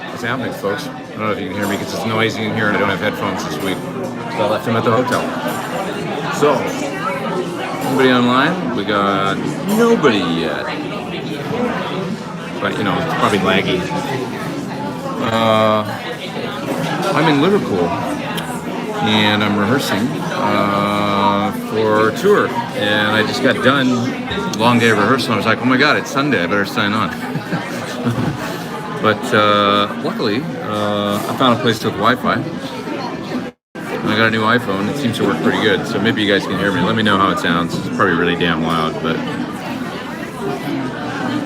What's happening, folks? I don't know if you can hear me because it's noisy in here and I don't have headphones this week. So I left them at the hotel. So, anybody online? We got nobody yet. But, you know, it's probably laggy. I'm in Liverpool and I'm rehearsing for a tour. And I just got done, long day of rehearsal. I was like, oh my God, it's Sunday, I better sign on. But luckily, I found a place with Wi-Fi. And I got a new iPhone. It seems to work pretty good. So maybe you guys can hear me. Let me know how it sounds. It's probably really damn loud, but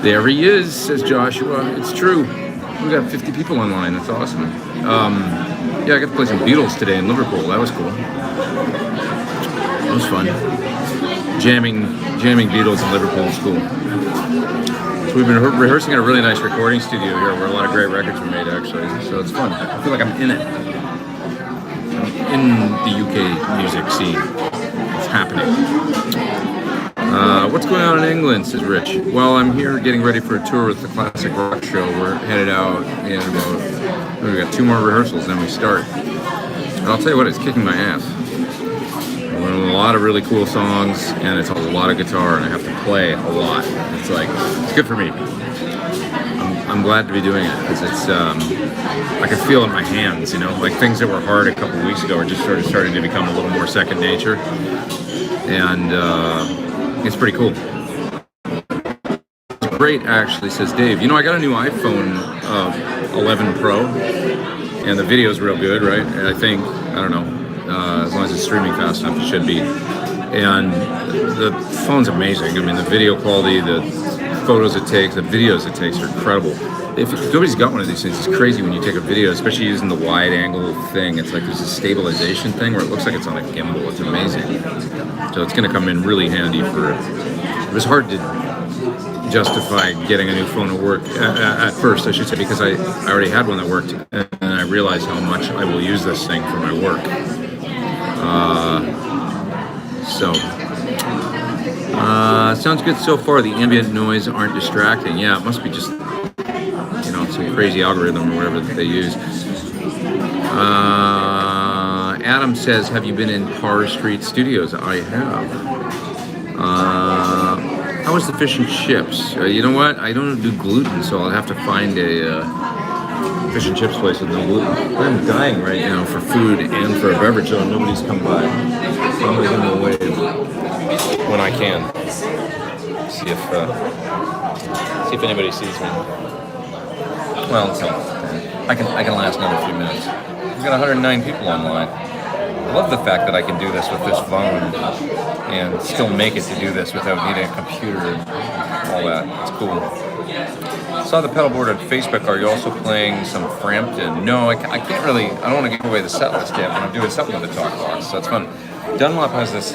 there he is, says Joshua. It's true. We got 50 people online. That's awesome. Yeah, I got to play some Beatles today in Liverpool. That was cool. That was fun. Jamming Beatles in Liverpool is cool. So we've been rehearsing at a really nice recording studio here where a lot of great records were made, actually. So it's fun. I feel like I'm in it. I'm in the UK music scene. It's happening. What's going on in England, says Rich? Well, I'm here getting ready for a tour with the Classic Rock Show. We're headed out in about, we got 2 more rehearsals, then we start. And I'll tell you what, it's kicking my ass. We're doing a lot of really cool songs, and it's a lot of guitar, and I have to play a lot. It's like, it's good for me. I'm glad to be doing it, because it's, I can feel it in my hands, you know? Like things that were hard a couple of weeks ago are just sort of starting to become a little more second nature. And it's pretty cool. It's great, actually, says Dave. You know, I got a new iPhone 11 Pro, and the video's real good, right? And I think, I don't know, as long as it's streaming fast enough, it should be. And the phone's amazing. I mean, the video quality, the photos it takes, the videos it takes are incredible. If nobody's got one of these things, it's crazy when you take a video, especially using the wide angle thing. It's like there's a stabilization thing where it looks like it's on a gimbal. It's amazing. So it's going to come in really handy for it. It was hard to justify getting a new phone to work at first, I should say, because I already had one that worked, and I realized how much I will use this thing for my work. Sounds good so far. The ambient noise aren't distracting. Yeah, it must be just, you know, some crazy algorithm or whatever that they use. Adam says, have you been in Parr Street Studios? I have. How was the fish and chips? You know what? I don't do gluten, so I'll have to find a fish and chips place with no gluten. I'm dying right now for food and for a beverage, so nobody's come by. So I'm going to give them a wave when I can. See if anybody sees me. Well, it's not. I can last another few minutes. We've got 109 people online. I love the fact that I can do this with this phone and still make it to do this without needing a computer and all that. It's cool. Saw the pedal board on Facebook. Are you also playing some Frampton? No, I can't really. I don't want to give away the set list yet, but I'm doing something with the talk box, so it's fun. Dunlop has this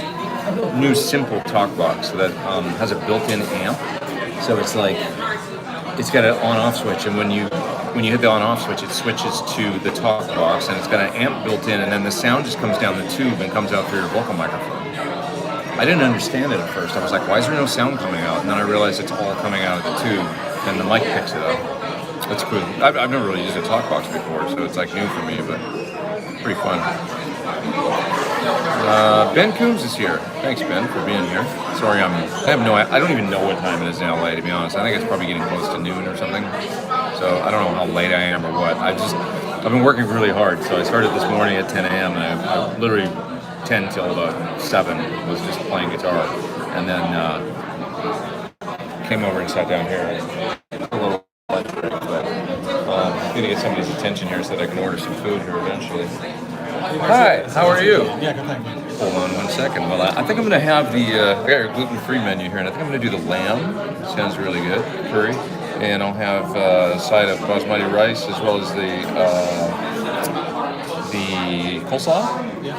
new simple talk box that has a built-in amp. So it's like, it's got an on-off switch, and when you hit the on-off switch, it switches to the talk box, and it's got an amp built in, and then the sound just comes down the tube and comes out through your vocal microphone. I didn't understand it at first. I was like, why is there no sound coming out? And then I realized it's all coming out of the tube, and the mic picks it up. That's cool. I've never really used a talk box before, so it's like new for me, but pretty fun. Ben Coombs is here. Thanks, Ben, for being here. Sorry, I don't even know what time it is in LA, to be honest. I think it's probably getting close to noon or something. So I don't know how late I am or what. I've been working really hard. So I started this morning at 10 a.m. and I literally 10 till about 7 was just playing guitar. And then came over and sat down here. A little lunch break, but I'm going to get somebody's attention here so that I can order some food here eventually. Hi, how are you? Yeah, good, thank you. Hold on 1 second. Well, I think I'm going to have I got your gluten-free menu here, and I think I'm going to do the lamb. It sounds really good, curry. And I'll have a side of basmati rice as well as the coleslaw. Yeah.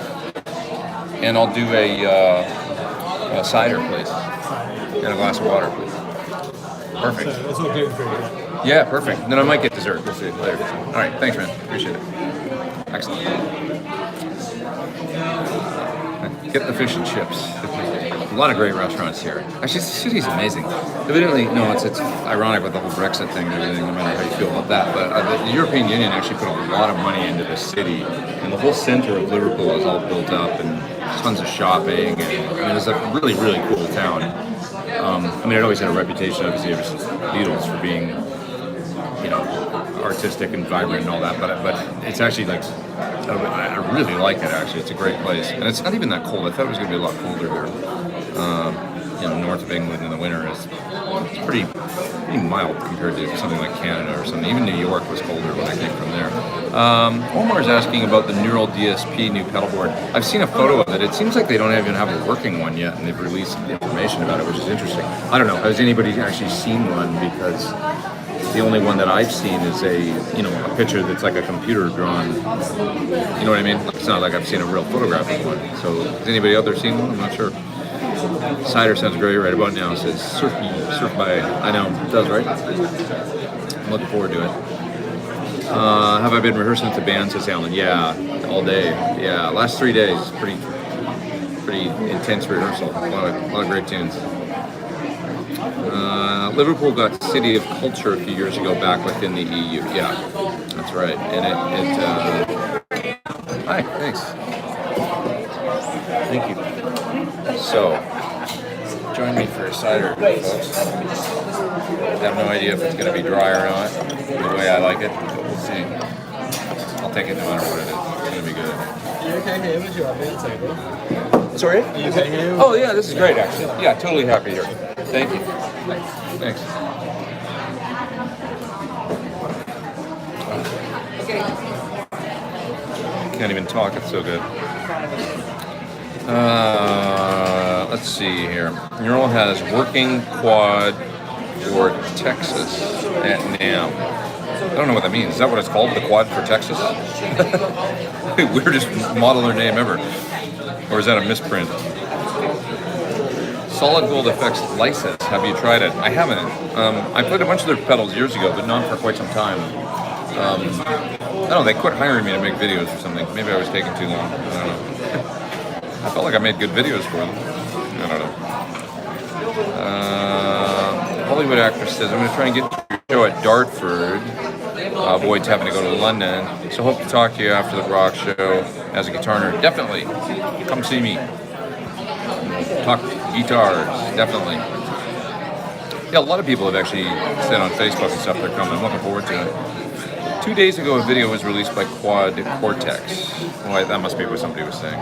And I'll do a cider, please. And a glass of water, please. Perfect. So it's all gluten-free, yeah? Yeah, perfect. Then I might get dessert. We'll see later. All right, thanks, man. Appreciate it. Excellent. Get the fish and chips. A lot of great restaurants here. Actually, the city's amazing. Evidently, no, it's ironic with the whole Brexit thing and everything, no matter how you feel about that. But the European Union actually put a lot of money into the city, and the whole center of Liverpool is all built up and tons of shopping. And I mean, it's a really, really cool town. I mean, it always had a reputation, obviously, ever since the Beatles for being, you know, artistic and vibrant and all that. But it's actually like, I really like it. Actually, it's a great place, and it's not even that cold. I thought it was going to be a lot colder here. You know, north of England in the winter is pretty mild compared to something like Canada or something. Even New York was colder when I came from there. Omar is asking about the Neural DSP new pedal board. I've seen a photo of it. It seems like they don't even have a working one yet, and they've released information about it, which is interesting. I don't know. Has anybody actually seen one? Because the only one that I've seen is a picture that's like a computer drawn. You know what I mean? It's not like I've seen a real photograph of one. So has anybody out there seen one? I'm not sure. Cider sounds great right about now. It says surf by. I know, it does, right? I'm looking forward to it. Have I been rehearsing with the band, says Alan? Yeah, all day. Yeah, last 3 days. Pretty intense rehearsal. A lot of great tunes. Liverpool got City of Culture a few years ago back within the EU. Yeah, that's right. And it hi, thanks. Thank you. So, join me for a cider, folks. I have no idea if it's going to be dry or not, the way I like it, but we'll see. I'll take it no matter what it is. It's going to be good. You okay here with your table? Sorry? Are you okay here? Oh, yeah, this is great, actually. Yeah, totally happy here. Thank you. Thanks. Can't even talk, it's so good. Let's see here. Neural has working quad for Texas at NAM. I don't know what that means. Is that what it's called? The quad for Texas? Weirdest modeler name ever. Or is that a misprint? Solid Gold Effects Lysis. Have you tried it? I haven't. I played a bunch of their pedals years ago, but not for quite some time. I don't know, they quit hiring me to make videos or something. Maybe I was taking too long. I don't know. I felt like I made good videos for them. I don't know. Hollywood actress says, I'm going to try and get to your show at Dartford. Avoid having to go to London. So hope to talk to you after the rock show as a guitar nerd. Definitely. Come see me. Talk guitars. Definitely. Yeah, a lot of people have actually said on Facebook and stuff they're coming. I'm looking forward to it. 2 days ago, a video was released by Quad Cortex. Well, that must be what somebody was saying.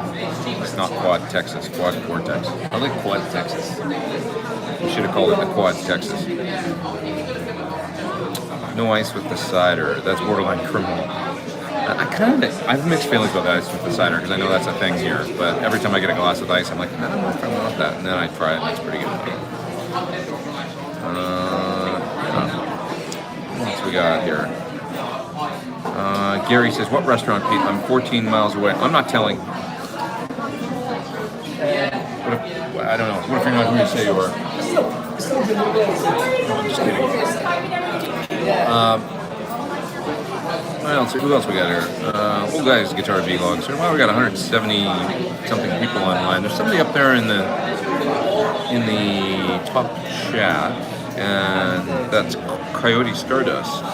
It's not Quad Texas, Quad Cortex. I like Quad Texas. You should have called it the Quad Texas. No ice with the cider. That's borderline criminal. I have mixed feelings about the ice with the cider because I know that's a thing here. But every time I get a glass of ice, I'm like, I don't know if I want that. And then I try it, and it's pretty good. What else we got here? Gary says, what restaurant, Pete? I'm 14 miles away. I'm not telling. What if, I don't know. What if you're not who you say you are? No, I'm just kidding. What else? Who else we got here? Old Guy's Guitar Vlog. So well, we got 170 something people online. There's somebody up there in the top chat, and that's Coyote Stardust.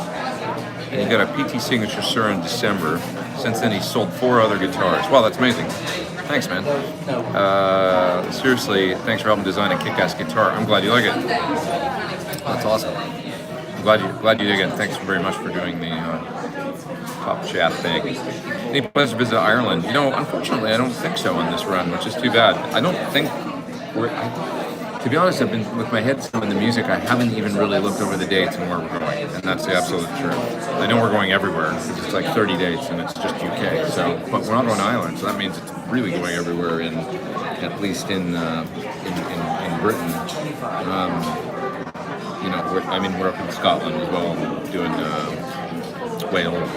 And he got a PT Signature Sir in December. Since then, he's sold 4 other guitars. Wow, that's amazing. Thanks, man. Seriously, thanks for helping design a kick-ass guitar. I'm glad you like it. That's awesome. I'm glad you dig it. Thanks very much for doing the top chat thing. Any plans to visit Ireland? You know, unfortunately, I don't think so on this run, which is too bad. I don't think to be honest, I've been with my head still in the music. I haven't even really looked over the dates and where we're going, and that's the absolute truth. I know we're going everywhere. It's like 30 dates, and it's just UK. So, but we're not on Ireland, so that means it's really going everywhere. At least in Britain. You know, we're up in Scotland as well, doing Wales.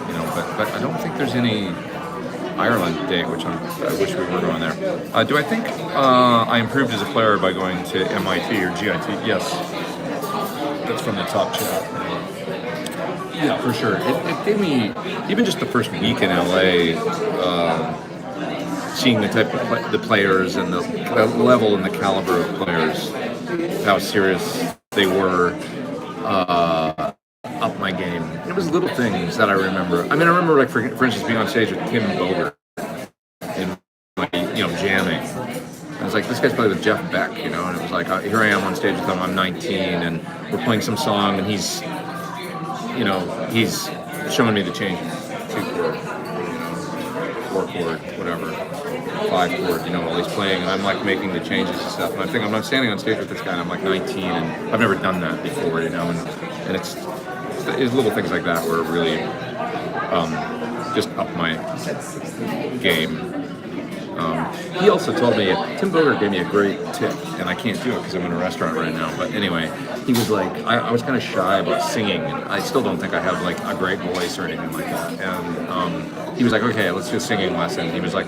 You know, but I don't think there's any Ireland date, which I wish we were going there. Do I think I improved as a player by going to MIT or GIT? Yes. That's from the top chat. Yeah, for sure. It gave me, even just the first week in LA, seeing the type of the players and the level and the caliber of players, how serious they were, up my game. It was little things that I remember. I mean, I remember, like, for instance, being on stage with Tim Boger and, like, jamming. I was like, this guy's playing with Jeff Beck, and it was like, here I am on stage with him. I'm 19, and we're playing some song, and he's showing me the changes. 2-chord, 4-chord, whatever, 5-chord, while he's playing, and I'm like making the changes and stuff. And I think I'm standing on stage with this guy, and I'm like 19, and I've never done that before, and it's little things like that where it really just up my game. He also told me, Tim Boger gave me a great tip, and I can't do it because I'm in a restaurant right now, but anyway, he was like, I was kind of shy about singing, and I still don't think I have like a great voice or anything like that, and he was like, okay, let's do a singing lesson. He was like,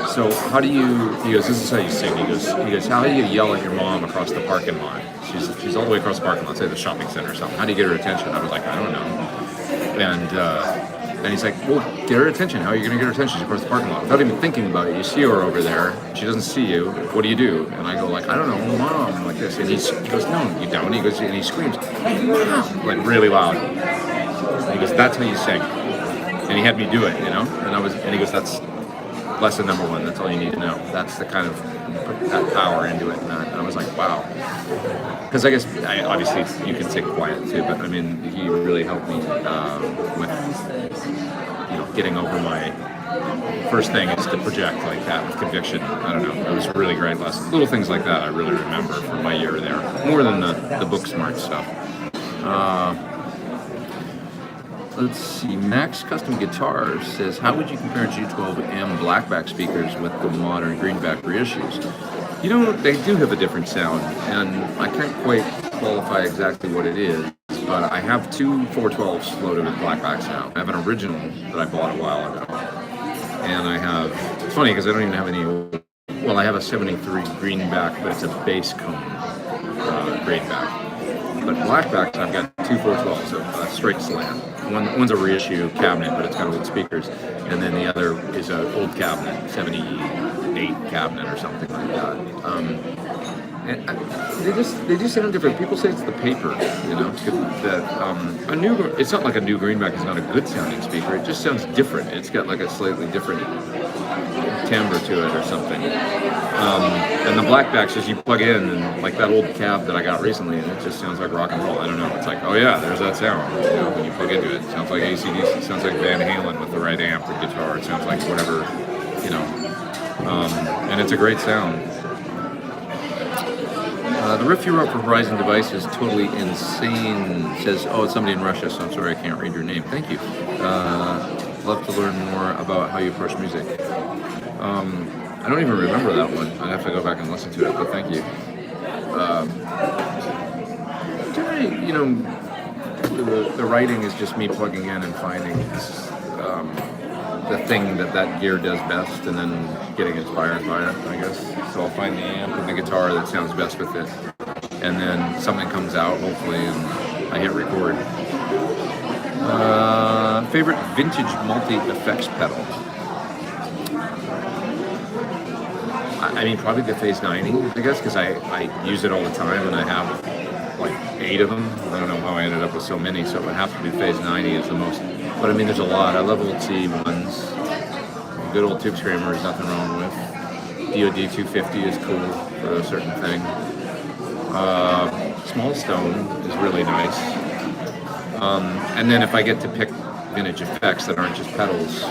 so how do you, he goes, this is how you sing. He goes, how do you yell at your mom across the parking lot? She's all the way across the parking lot, say the shopping center or something. How do you get her attention? I was like, I don't know. And he's like, well, get her attention. How are you going to get her attention? She's across the parking lot. Without even thinking about it, you see her over there. She doesn't see you. What do you do? And I go like, I don't know, Mom, like this. And he goes, no, you don't. He goes, and he screams, Mom, like really loud. And he goes, that's how you sing. And he had me do it, and he goes, that's lesson number 1. That's all you need to know. That's the kind of, put that power into it. And I was like, wow. Because I guess, obviously, you can sing quiet too, but I mean, he really helped me with, getting over my first thing is to project like that with conviction. I don't know. It was a really great lesson. Little things like that I really remember from my year there, more than the book smart stuff. Let's see. Max Custom Guitars says, how would you compare G12M blackback speakers with the modern greenback reissues? They do have a different sound, and I can't quite qualify exactly what it is, but I have 2 412s loaded with blackbacks now. I have an original that I bought a while ago, and I have, it's funny because I don't even have any, well, I have a 73 greenback, but it's a bass cone greenback. But blackbacks, I've got 2 412s, a straight slant. One's a reissue cabinet, but it's got old speakers, and then the other is an old cabinet, 78 cabinet or something like that. And they just sound different. People say it's the paper, that it's not like a new greenback is not a good sounding speaker. It just sounds different. It's got like a slightly different timbre to it or something. And the blackbacks, as you plug in, and like that old cab that I got recently, and it just sounds like rock and roll. I don't know. It's like, oh yeah, there's that sound. When you plug into it, it sounds like AC/DC. It sounds like Van Halen with the right amp or guitar. It sounds like whatever, and it's a great sound. The riff you wrote for Horizon Device is totally insane. Says, oh, it's somebody in Russia, so I'm sorry I can't read your name. Thank you. Love to learn more about how you approach music. I don't even remember that one. I'd have to go back and listen to it, but thank you. Generally, the writing is just me plugging in and finding the thing that gear does best, and then getting inspired by it, I guess. So I'll find the amp and the guitar that sounds best with it, and then something comes out, hopefully, and I hit record. Favorite vintage multi-effects pedal? I mean, probably the Phase 90, I guess, because I use it all the time, and I have like 8 of them. I don't know how I ended up with so many, so it would have to be Phase 90 is the most. But I mean, there's a lot. I love old T1s. Good old Tube Screamer is nothing wrong with. DoD 250 is cool for a certain thing. Small Stone is really nice. And then if I get to pick vintage effects that aren't just pedals.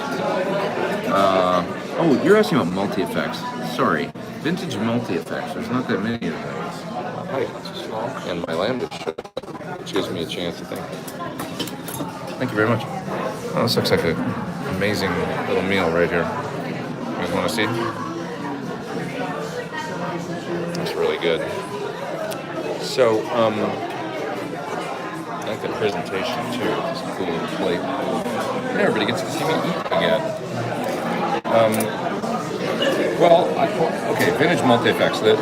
Oh, you're asking about multi-effects. Sorry. Vintage multi-effects. There's not that many of those. Hi, it's small. And my lambda show, which gives me a chance to think. Thank you very much. Oh, this looks like an amazing little meal right here. You guys want to see? It's really good. So, I like the presentation too. It's a cool little plate. And everybody gets to see me eat again. Okay, vintage multi-effects. The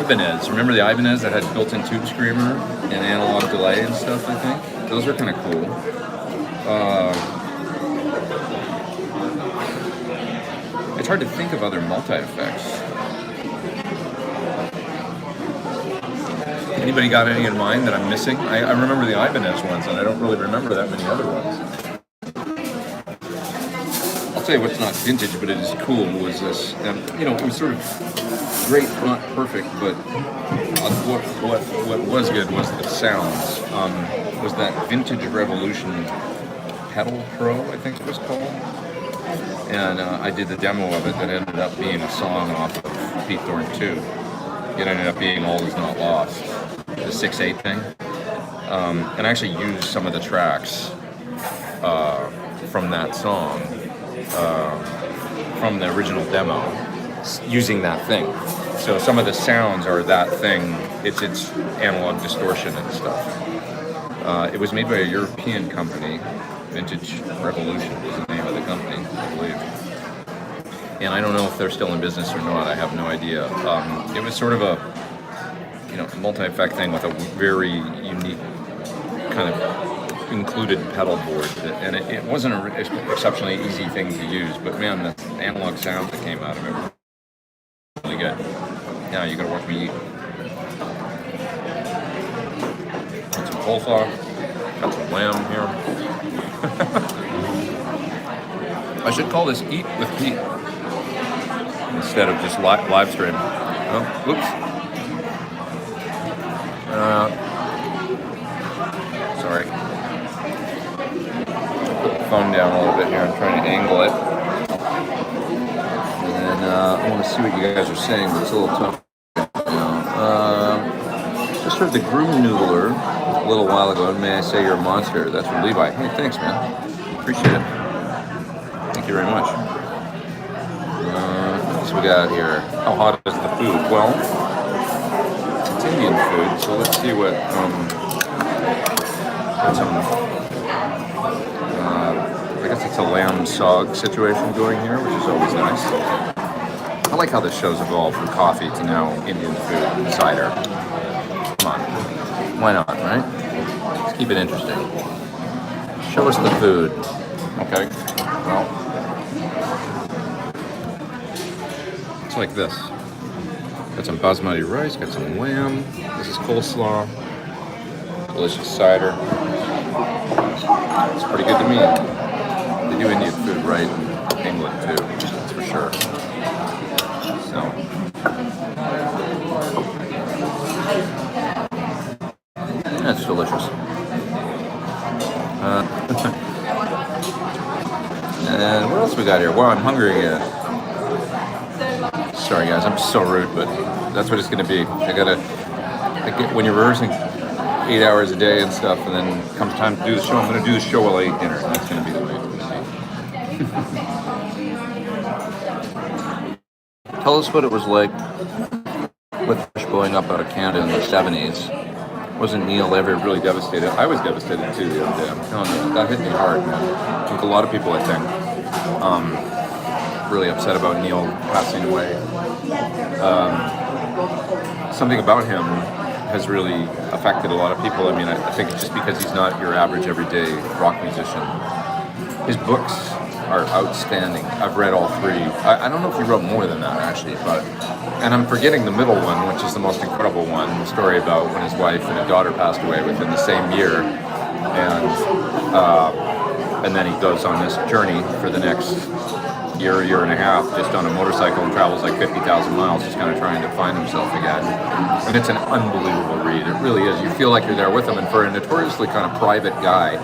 Ibanez. Remember the Ibanez that had built-in Tube Screamer and analog delay and stuff, I think? Those are kind of cool. hard to think of other multi-effects. Anybody got any in mind that I'm missing? I remember the Ibanez ones, and I don't really remember that many other ones. I'll tell you what's not vintage, but it is cool, was this. It was sort of great, not perfect, but what was good was the sounds. Was that Vintage Revolution Pedal Pro, I think it was called? And I did the demo of it that ended up being a song off of Thorn 2. It ended up being All Is Not Lost, the 6/8 thing. And I actually used some of the tracks from that song, from the original demo, using that thing. So some of the sounds are that thing. It's analog distortion and stuff. It was made by a European company. Vintage Revolution was the name of the company, I believe. And I don't know if they're still in business or not. I have no idea. It was sort of a multi-effect thing with a very unique kind of included pedal board. And it wasn't an exceptionally easy thing to use, but man, the analog sound that came out of it was really good. Now you gotta watch me eat. Got some coleslaw, got some lamb here. I should call this Eat with Pete instead of just live stream. Oh, whoops. Sorry. Put the phone down a little bit here. I'm trying to angle it. And I want to see what you guys are saying, but it's a little tough now. Just heard the Groom Noodler a little while ago. May I say you're a monster? That's from Levi. Hey, thanks, man. Appreciate it. Thank you very much. What else we got here? How hot is the food? Well, it's Indian food, so let's see what I guess it's a lamb sog situation going here, which is always nice. I like how this show's evolved from coffee to now Indian food and cider. Come on. Why not, right? Let's keep it interesting. Show us the food. Okay. Well, it's like this. Got some basmati rice, got some lamb. This is coleslaw. Delicious cider. It's pretty good to me. They do Indian food right in England too, that's for sure. So. That's delicious. And what else we got here? Wow, I'm hungry again. Sorry guys, I'm so rude, but that's what it's gonna be. When you're rehearsing 8 hours a day and stuff, and then comes time to do the show, I'm gonna do the show while I eat dinner. That's gonna be the way it's gonna be. Tell us what it was like with Fish blowing up out of Canada in the 70s. Wasn't Neil ever really devastated? I was devastated too the other day. I'm telling you, that hit me hard, man. I think a lot of people, I think, really upset about Neil passing away. Something about him has really affected a lot of people. I mean, I think it's just because he's not your average everyday rock musician. His books are outstanding. I've read all three. I don't know if he wrote more than that, actually, and I'm forgetting the middle one, which is the most incredible one, the story about when his wife and his daughter passed away within the same year, and then he goes on this journey for the next year and a half, just on a motorcycle, and travels like 50,000 miles, just kind of trying to find himself again. And it's an unbelievable read. It really is. You feel like you're there with him, and for a notoriously kind of private guy,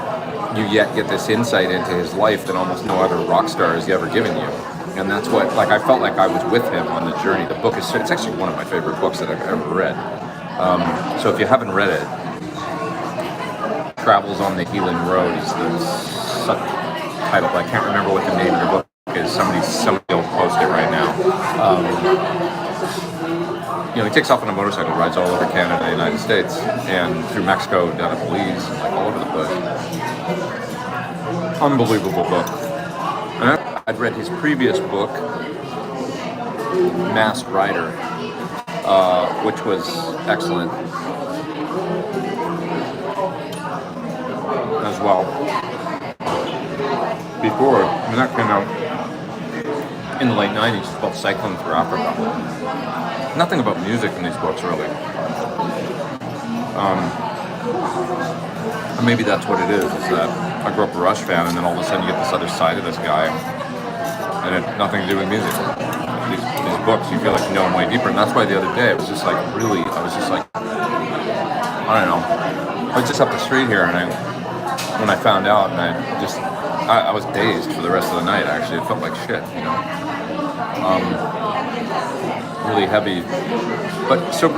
you yet get this insight into his life that almost no other rock star has ever given you. And that's what, like, I felt like I was with him on the journey. The book it's actually one of my favorite books that I've ever read. So if you haven't read it, Travels on the Healing Road is the subtitle. I can't remember what the name of the book is. Somebody will post it right now. He takes off on a motorcycle, rides all over Canada, the United States, and through Mexico, down to Belize, like all over the place. Unbelievable book. And I'd read his previous book, Masked Rider, which was excellent as well. Before, when that came out, in the late 90s called Cycling Through Africa. Nothing about music in these books, really. And maybe that's what it is that I grew up a Rush fan, and then all of a sudden you get this other side of this guy, and it had nothing to do with music. These books, you feel like you know them way deeper, and that's why the other day it was just like, really, I was just like, I don't know. I was just up the street here, and when I found out, and I was dazed for the rest of the night, actually. It felt like shit, you know. Really heavy. But so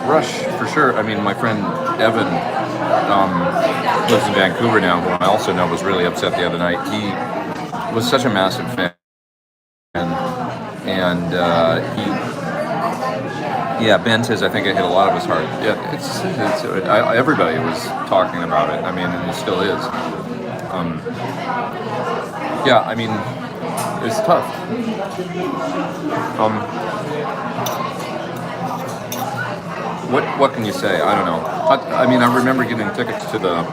Rush, for sure. I mean, my friend Evan lives in Vancouver now, who I also know was really upset the other night. He was such a massive fan. And Ben says, I think it hit a lot of his heart. Yeah, everybody was talking about it. I mean, and it still is. Yeah, I mean, it's tough. What can you say? I don't know. I mean, I remember getting tickets to the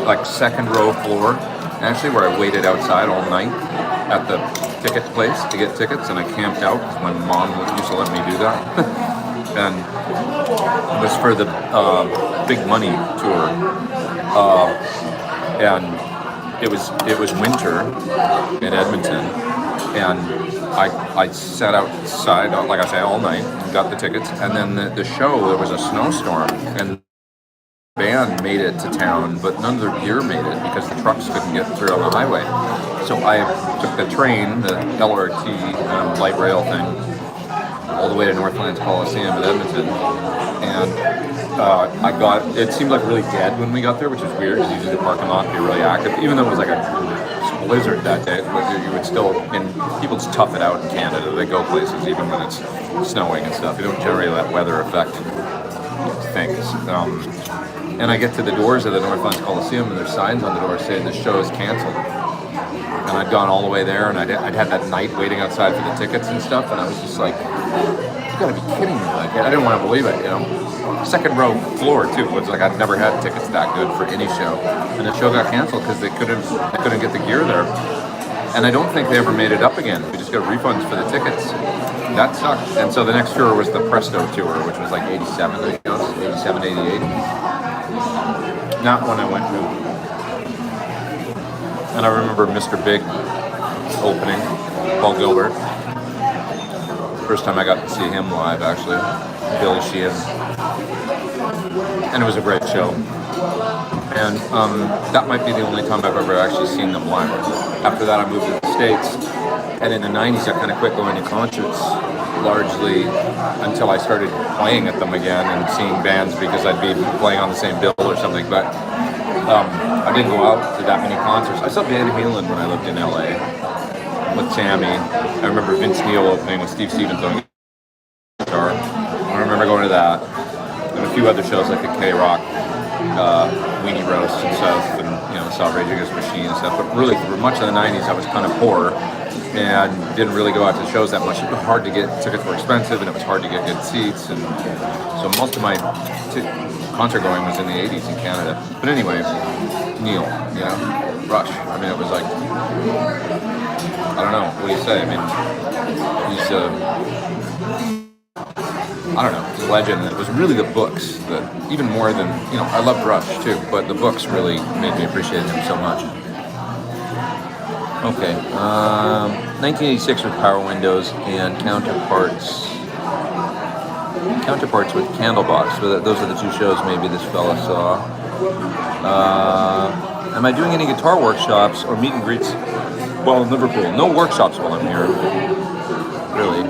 like second row floor, actually, where I waited outside all night at the ticket place to get tickets, and I camped out because my mom used to let me do that. And it was for the Big Money tour, and it was winter in Edmonton, and I sat outside, like I say, all night and got the tickets, and then the show, there was a snowstorm, and the band made it to town, but none of their gear made it because the trucks couldn't get through on the highway. So I took the train, the LRT light rail thing, all the way to Northlands Coliseum in Edmonton, and it seemed like really dead when we got there, which is weird because usually the parking lot would be really active, even though it was like a blizzard that day. You would still, and people just tough it out in Canada. They go places even when it's snowing and stuff. You don't generally let weather affect things. And I get to the doors of the Northlands Coliseum, and there's signs on the door saying the show is canceled. And I'd gone all the way there, and I'd had that night waiting outside for the tickets and stuff, and I was just like, you gotta be kidding me. Like, I didn't want to believe it, you know. Second row floor, too. It was like I'd never had tickets that good for any show. And the show got canceled because they couldn't get the gear there. And I don't think they ever made it up again. We just got refunds for the tickets. That sucked. And so the next tour was the Presto tour, which was like 87, I guess, 87, 88. Not when I went to. And I remember Mr. Big opening, Paul Gilbert. First time I got to see him live, actually. Billy Sheehan. And it was a great show. And that might be the only time I've ever actually seen them live. After that, I moved to the States. And in the 90s, I kind of quit going to concerts largely until I started playing at them again and seeing bands because I'd be playing on the same bill or something. But I didn't go out to that many concerts. I saw Van Halen when I lived in LA with Sammy. I remember Vince Neil opening with Steve Stevens on guitar. I remember going to that. And a few other shows like the K-Rock, Weenie Roast and stuff, and saw Rage Against the Machine and stuff. But really, for much of the 90s, I was kind of poor and didn't really go out to shows that much. It was hard to get, tickets were expensive, and it was hard to get good seats. And so most of my concert going was in the 80s in Canada. But anyway, Neil, Rush. I mean, it was like, I don't know, what do you say? I mean, he's I don't know, he's a legend. And it was really the books that, even more than, I loved Rush too, but the books really made me appreciate him so much. Okay, 1986 with Power Windows and Counterparts with Candlebox. So those are the two shows maybe this fella saw. Am I doing any guitar workshops or meet and greets while in Liverpool? No workshops while I'm here, really.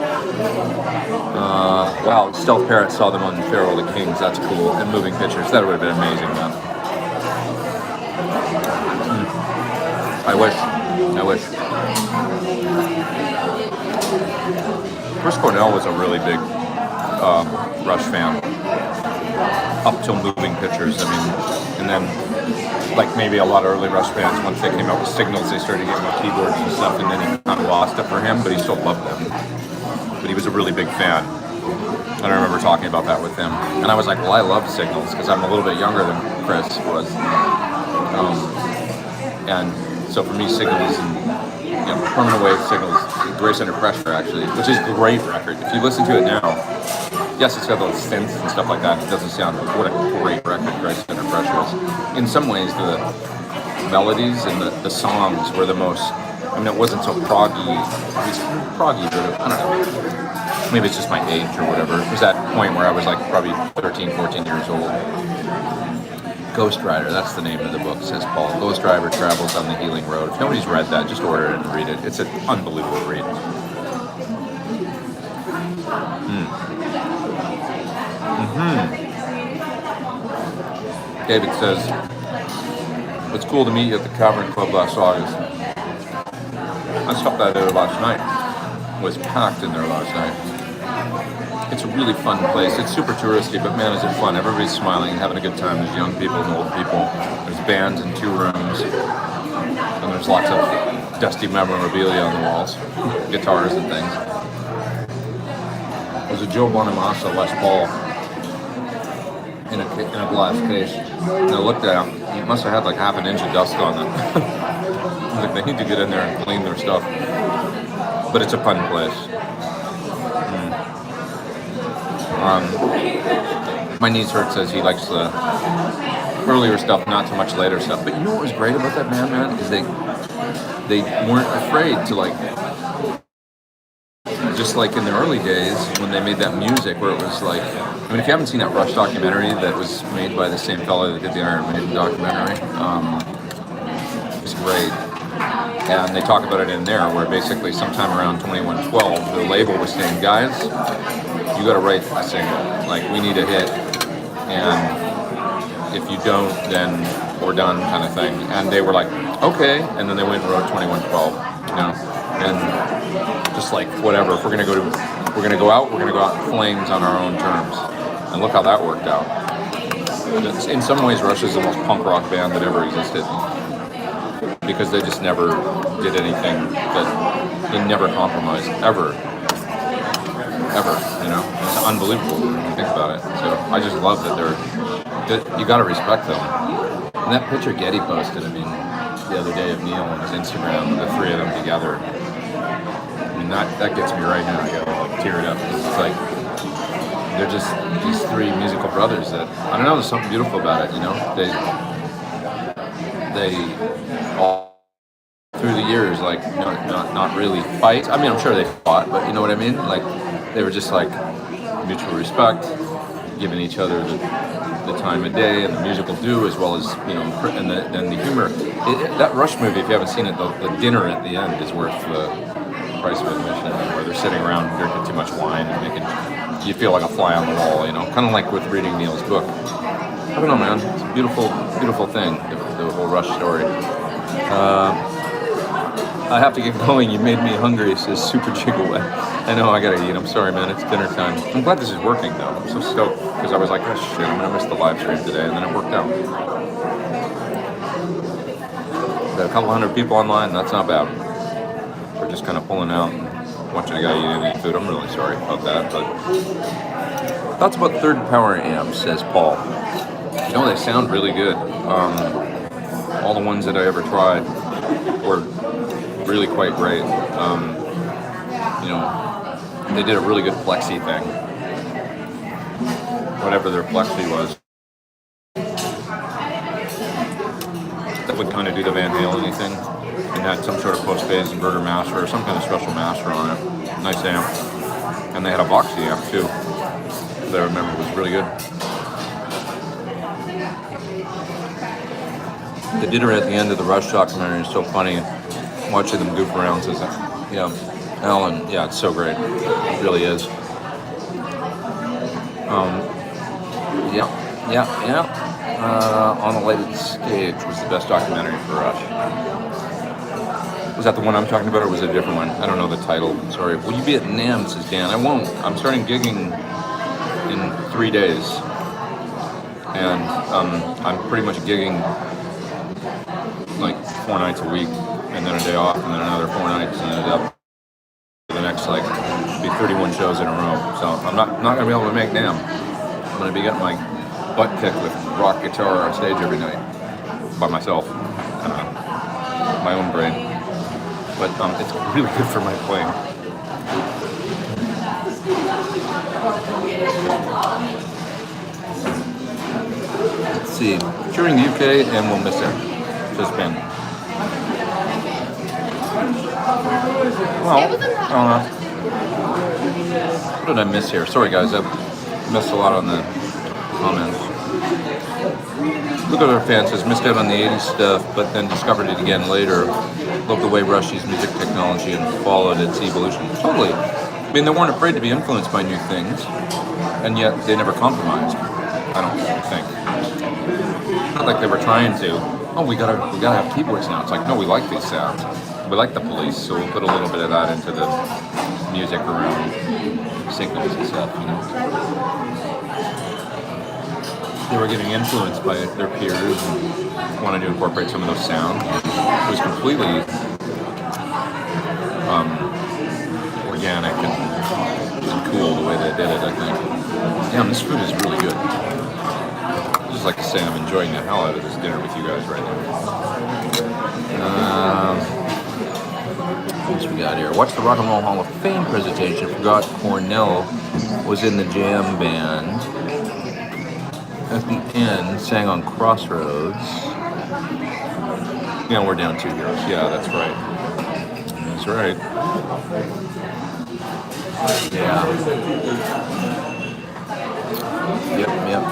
Wow, Stealth Parrot saw them on Farewell to Kings. That's cool. And Moving Pictures. That would have been amazing, man. I wish. Chris Cornell was a really big Rush fan up till Moving Pictures. I mean, and then like maybe a lot of early Rush fans, once they came out with Signals, they started getting with keyboards and stuff, and then he kind of lost it for him, but he still loved them. But he was a really big fan. And I remember talking about that with him. And I was like, well, I love Signals because I'm a little bit younger than Chris was. And so for me, Signals and Permanent Wave Signals, Grace Under Pressure, actually, which is a great record. If you listen to it now, yes, it's got those synths and stuff like that. It doesn't sound, what a great record Grace Under Pressure is. In some ways, the melodies and the songs were the most, I mean, it wasn't so proggy, at least proggy, but I don't know. Maybe it's just my age or whatever. It was that point where I was like probably 13, 14 years old. Ghost Rider, that's the name of the book, says Paul. Ghost Rider travels on the healing road. If nobody's read that, just order it and read it. It's an unbelievable read. David says, it's cool to meet you at the Cavern Club last August. I stopped out there last night. It was packed in there last night. It's a really fun place. It's super touristy, but man, is it fun. Everybody's smiling and having a good time. There's young people and old people. There's bands in 2 rooms. And there's lots of dusty memorabilia on the walls. Guitars and things. There's a Joe Bonamassa Les Paul in a glass case. And I looked at him. He must have had like half an inch of dust on it. I was like, they need to get in there and clean their stuff. But it's a fun place. My niece hurt says he likes the earlier stuff, not so much later stuff. But you know what was great about that band, man, is they weren't afraid to like, just like in the early days when they made that music where it was like, I mean, if you haven't seen that Rush documentary that was made by the same fellow that did the Iron Maiden documentary, it's great. And they talk about it in there where basically sometime around 2112, the label was saying, guys, you got to write a single. Like, we need a hit. And if you don't, then we're done kind of thing. And they were like, okay. And then they went and wrote 2112, you know. And just like, whatever, if we're going to go out in flames on our own terms. And look how that worked out. In some ways, Rush is the most punk rock band that ever existed. Because they just never did anything that they never compromised, ever, you know. It's unbelievable when you think about it. So I just love that you got to respect them. And that picture Getty posted, I mean, the other day of Neil on his Instagram, the 3 of them together. I mean, that gets me right now. I got like teared up. It's like they're just these 3 musical brothers that, I don't know, there's something beautiful about it, you know. They all through the years, like, not really fight. I mean, I'm sure they fought, but you know what I mean? Like, they were just like mutual respect, giving each other the time of day and the musical due, as well as, you know, and the humor. That Rush movie, if you haven't seen it, the dinner at the end is worth the price of admission, where they're sitting around drinking too much wine and making you feel like a fly on the wall, you know, kind of like with reading Neil's book. I don't know, man. It's a beautiful, beautiful thing, the whole Rush story. I have to get going. You made me hungry, says Super Jiggleway. I know, I gotta eat. I'm sorry, man. It's dinner time. I'm glad this is working, though. I'm so stoked, because I was like, oh, shit, I'm gonna miss the live stream today, and then it worked out. Got a couple hundred people online. That's not bad. We're just kind of pulling out and watching a guy eat food. I'm really sorry about that, but... Thoughts about third power amps, says Paul. You know, they sound really good. All the ones that I ever tried were really quite great. You know, they did a really good plexi thing. Whatever their plexi was. That would kind of do the Van Halen thing. And had some sort of post-phase inverter master or some kind of special master on it. Nice amp. And they had a Voxy amp too. That I remember was really good. The dinner at the end of the Rush documentary is so funny. Watching them goof around, says, yeah, Alan, yeah, it's so great. It really is. On the Lighted Stage was the best documentary for Rush. Was that the one I'm talking about, or was it a different one? I don't know the title. Sorry. Will you be at NAMM, says Dan? I won't. I'm starting gigging in 3 days. And I'm pretty much gigging like 4 nights a week, and then a day off, and then another 4 nights, and then up the next, like, be 31 shows in a row. So I'm not gonna be able to make NAMM. I'm gonna be getting my butt kicked with rock guitar on stage every night by myself, my own brain. but it's really good for my playing. Let's see, touring the UK and we'll miss it. Just been. Well, what did I miss here? Sorry guys, I missed a lot on the comments. Look at our fans, has missed out on the 80s stuff, but then discovered it again later. Loved the way Rush used music technology and followed its evolution. Totally. I mean, they weren't afraid to be influenced by new things, and yet they never compromised. I don't think. Not like they were trying to. Oh, we gotta have keyboards now. It's like, no, we like these sounds. We like the Police, so we'll put a little bit of that into the music around signals and stuff, you know. They were getting influenced by their peers and wanted to incorporate some of those sounds. It was completely organic and cool the way they did it, I think. Damn, this food is really good. I'd just like to say I'm enjoying the hell out of this dinner with you guys right now. What we got here? Watch the Rock and Roll Hall of Fame presentation. Forgot Cornell was in the jam band. At the end, sang on Crossroads. Yeah, we're down 2 heroes. Yeah, that's right. That's right. Yeah.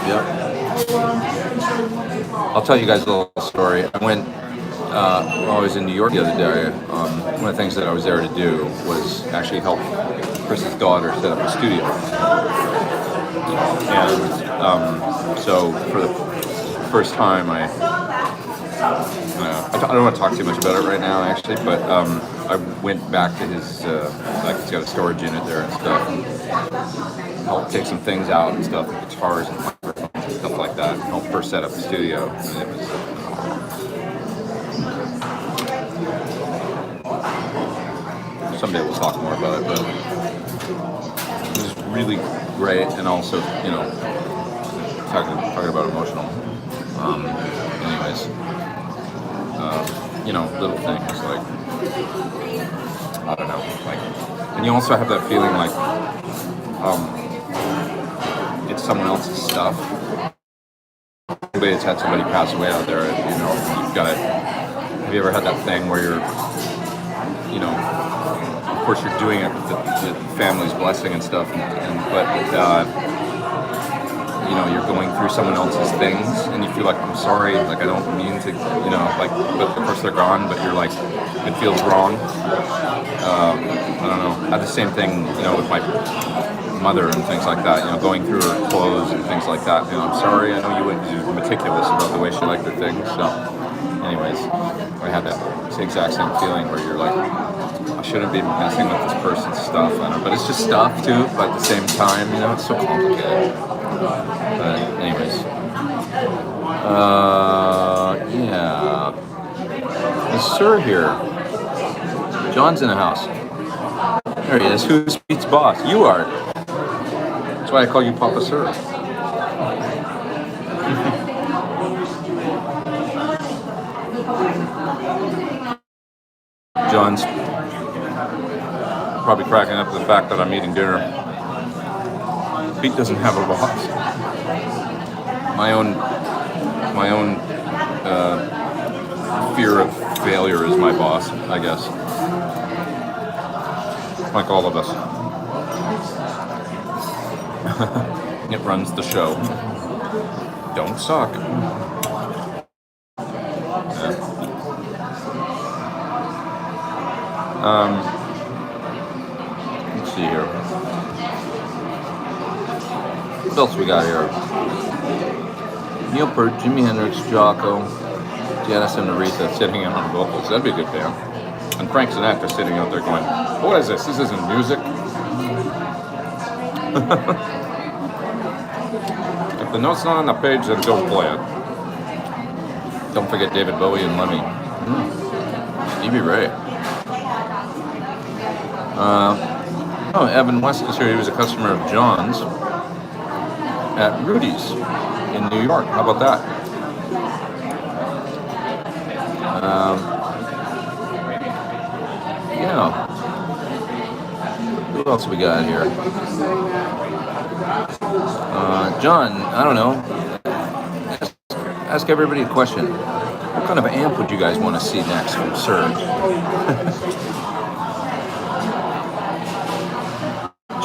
Yep. I'll tell you guys a little story. I went, while I was in New York the other day, one of the things that I was there to do was actually help Chris's daughter set up a studio. And so for the first time, I don't want to talk too much about it right now, actually, but I went back to his, like he's got a storage unit there and stuff, and helped take some things out and stuff, like guitars and microphones and stuff like that, and helped her set up the studio. And it was, someday we'll talk more about it, but it was really great, and also, you know, talking about emotional. Anyways, you know, little things like, I don't know, like, and you also have that feeling like it's someone else's stuff. Anybody that's had somebody pass away out there, you know, you've got to. Have you ever had that thing where you're, you know, of course you're doing it with the family's blessing and stuff, but you know, you're going through someone else's things, and you feel like, I'm sorry, like I don't mean to, you know, like, but of course they're gone, but you're like, it feels wrong. I don't know. I had the same thing, you know, with my mother and things like that, you know, going through her clothes and things like that. You know, I'm sorry, I know you were meticulous about the way she liked her things, so anyways, I had that exact same feeling where you're like, I shouldn't be messing with this person's stuff, I don't know, but it's just stuff too, but at the same time, you know, it's so complicated. But anyways, yeah, is Sir here? John's in the house. There he is. Who's Pete's boss? You are. That's why I call you Papa Sir. John's probably cracking up at the fact that I'm eating dinner. Pete doesn't have a boss. My own fear of failure is my boss, I guess. Like all of us. It runs the show. Don't suck. Let's see here. What else we got here? Neil Peart, Jimi Hendrix, Jocko, Janis and Aretha sitting in on vocals. That'd be a good band. And Frank Sinatra sitting out there going, what is this? This isn't music. If the note's not on the page, then don't play it. Don't forget David Bowie and Lemmy. Stevie Ray. Evan West is here. He was a customer of John's at Rudy's in New York. How about that? Yeah. Who else we got here? John, I don't know. Ask everybody a question. What kind of amp would you guys want to see next from Sir?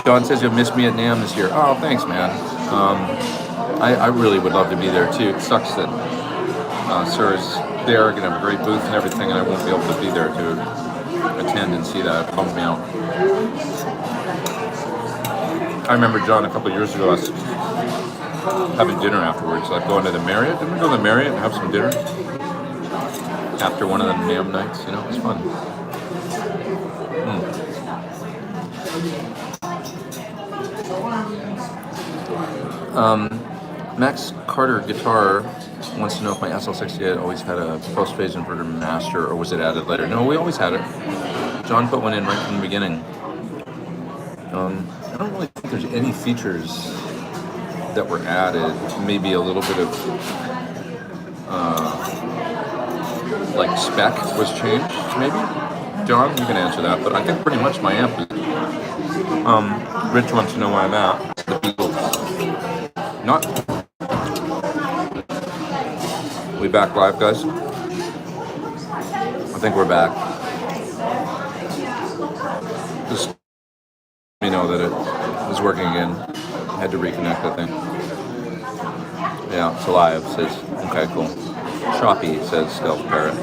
John says you'll miss me at NAMM this year. Oh, thanks, man. I really would love to be there too. It sucks that Sir is there, gonna have a great booth and everything, and I won't be able to be there to attend and see that. It bums me out. I remember, John, a couple of years ago, us having dinner afterwards, like going to the Marriott. Didn't we go to the Marriott and have some dinner after one of the NAMM nights? You know, it was fun. Max Carter Guitar wants to know if my SL68 always had a post-phase inverter master, or was it added later? No, we always had it. John put one in right from the beginning. I don't really think there's any features that were added. Maybe a little bit of like spec was changed, maybe? John, you can answer that, but I think pretty much my amp is... Rich wants to know where I'm at. The Beatles. Not... We back live, guys? I think we're back. Just let me know that it is working again. I had to reconnect, I think. Yeah, it's live, says. Okay, cool. Shoppy, says Stealth Parrot.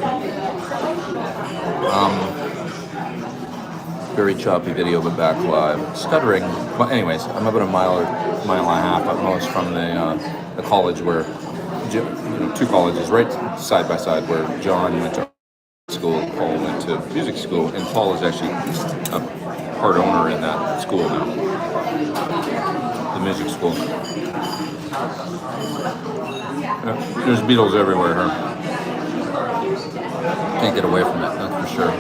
Very choppy video, but back live. Stuttering. Well, anyways, I'm about a mile and a half at most from the college where, two colleges right side by side where John went to school, Paul went to music school, and Paul is actually a part owner in that school now. The music school. There's Beatles everywhere, huh? Can't get away from it, that's for sure.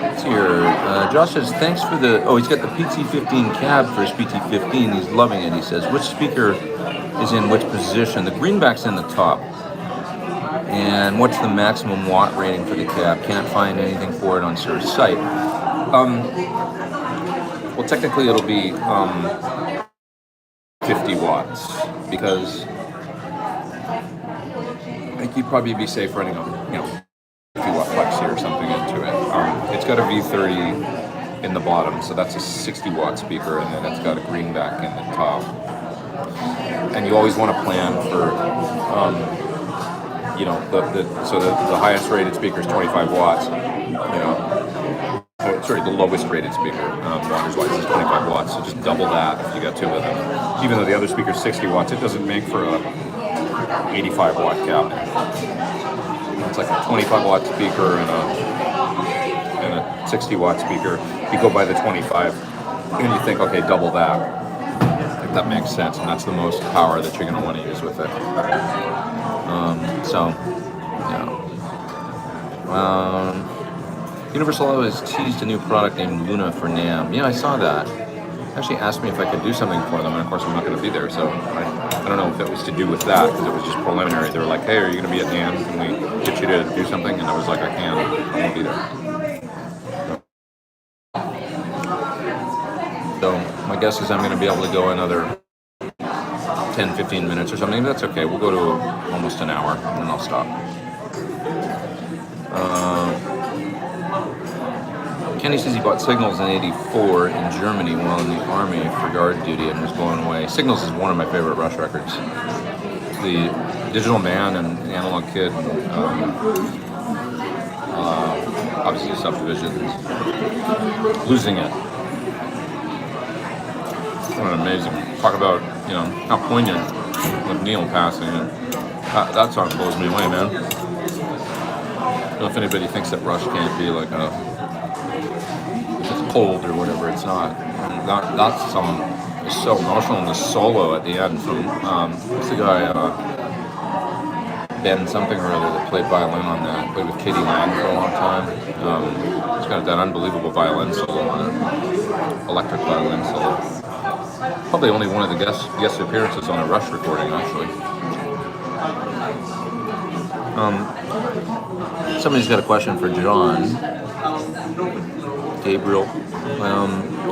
Let's hear. Josh says, thanks for the... Oh, he's got the PT15 cab for his PT15. He's loving it, he says. Which speaker is in which position? The greenback's in the top. And what's the maximum watt rating for the cab? Can't find anything for it on Sir's site. Well, technically it'll be 50 watts, because I think you'd probably be safe running a 50 watt plexi or something into it. It's got a V30 in the bottom, so that's a 60 watt speaker, and then it's got a greenback in the top. And you always want to plan for the highest rated speaker is 25 watts. The lowest rated speaker, wattage wise, is 25 watts. So just double that if you got two of them. Even though the other speaker is 60 watts, it doesn't make for a 85 watt cabinet. It's like a 25 watt speaker and a 60 watt speaker. You go by the 25, and you think, okay, double that. If that makes sense, and that's the most power that you're going to want to use with it. Universal always teased a new product named Luna for NAMM. Yeah, I saw that. Actually asked me if I could do something for them, and of course I'm not going to be there, so I don't know if it was to do with that, because it was just preliminary. They were like, hey, are you going to be at NAMM? Can we get you to do something? And I was like, I can. I won't be there. So my guess is I'm going to be able to go another 10, 15 minutes or something. That's okay. We'll go to almost an hour, and then I'll stop. Kenny says he bought Signals in '84 in Germany while in the army for guard duty and was blown away. Signals is one of my favorite Rush records. The Digital Man and the Analog Kid, obviously Subdivisions, Losing It. What amazing. Talk about, how poignant with Neil passing. That song blows me away, man. I don't know if anybody thinks that Rush can't be like it's cold or whatever, it's not. That song is so emotional, and the solo at the end from, what's the guy, Ben something or other that played violin on that, played with Katie Lang for a long time. He's got that unbelievable violin solo on it, electric violin solo. Probably only one of the guest appearances on a Rush recording, actually. Somebody's got a question for John. Gabriel.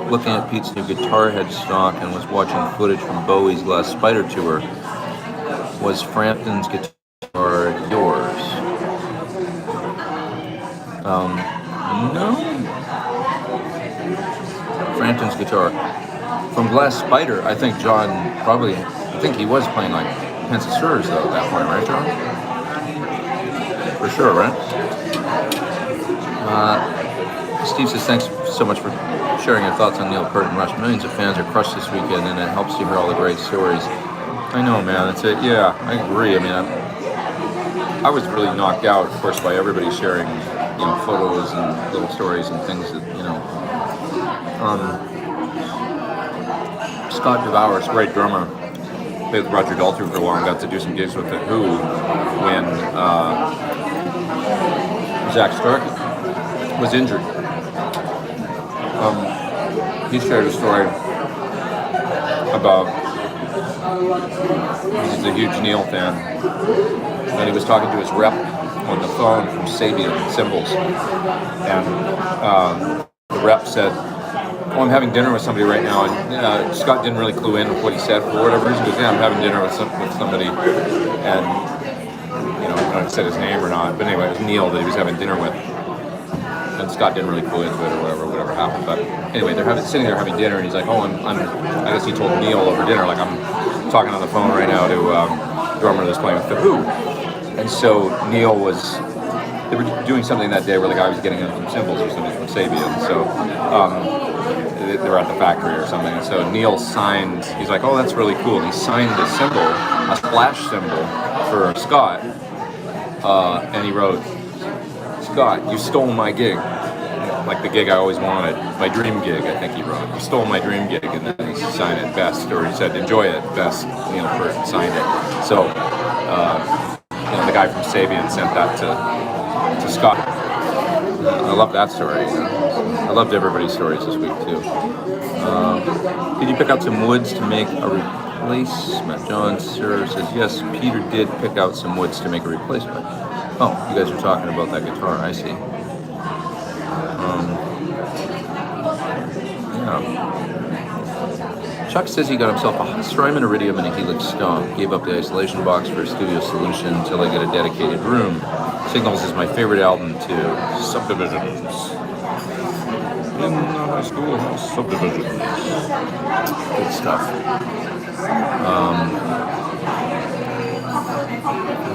Looking at Pete's new guitar headstock and was watching footage from Bowie's last Spider tour. Was Frampton's guitar yours? No. Frampton's guitar. From Glass Spider, I think John probably, I think he was playing like Pensacolas though at that point, right, John? For sure, right? Steve says, thanks so much for sharing your thoughts on Neil Peart and Rush. Millions of fans are crushed this weekend, and it helps to hear all the great stories. I know, man. Yeah, I agree. I mean, I was really knocked out, of course, by everybody sharing, photos and little stories and things that, Scott DeVour's great drummer, played with Roger Daltrey for a while and got to do some gigs with The Who when Zach Starkey was injured. He shared a story about, he's a huge Neil fan, and he was talking to his rep on the phone from Sabian Cymbals, and the rep said, "Oh, I'm having dinner with somebody right now," and Scott didn't really clue in with what he said for whatever reason. He goes, "Yeah, I'm having dinner with somebody," and I don't know if he said his name or not, but anyway, it was Neil that he was having dinner with. And Scott didn't really clue into it or whatever happened. But anyway, they're sitting there having dinner, and he's like, "Oh, I guess he told Neil over dinner, like, I'm talking on the phone right now to a drummer that's playing with The Who." And so they were doing something that day where the guy was getting in some cymbals or something from Sabian. So they were at the factory or something. And so Neil signed, he's like, "Oh, that's really cool." He signed a cymbal, a splash cymbal for Scott, and he wrote, "Scott, you stole my gig." Like the gig I always wanted, my dream gig, I think he wrote. "You stole my dream gig," and then he signed it best, or he said, "Enjoy it best," Peart signed it. So, the guy from Sabian sent that to Scott. I love that story. I loved everybody's stories this week too. Did you pick out some woods to make a replacement? John Sir says, yes, Peter did pick out some woods to make a replacement. Oh, you guys are talking about that guitar, I see. Chuck says he got himself a Strymon Iridium and a Helix Stomp. Gave up the isolation box for a studio solution until I get a dedicated room. Signals is my favorite album too. Subdivisions. In high school, Subdivisions. Good stuff.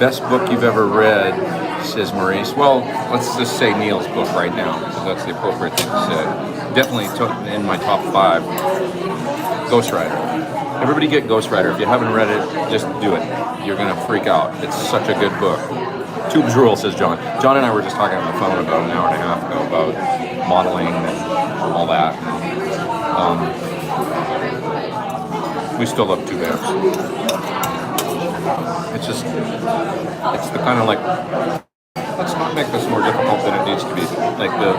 Best book you've ever read, says Maurice. Well, let's just say Neil's book right now, because that's the appropriate thing to say. Definitely in my top 5. Ghost Rider. Everybody get Ghost Rider. If you haven't read it, just do it. You're going to freak out. It's such a good book. Tubes Rule, says John. John and I were just talking on the phone about an hour and a half ago about modeling and all that. We still love Tube Amps. It's the kind of like, let's not make this more difficult than it needs to be. Like the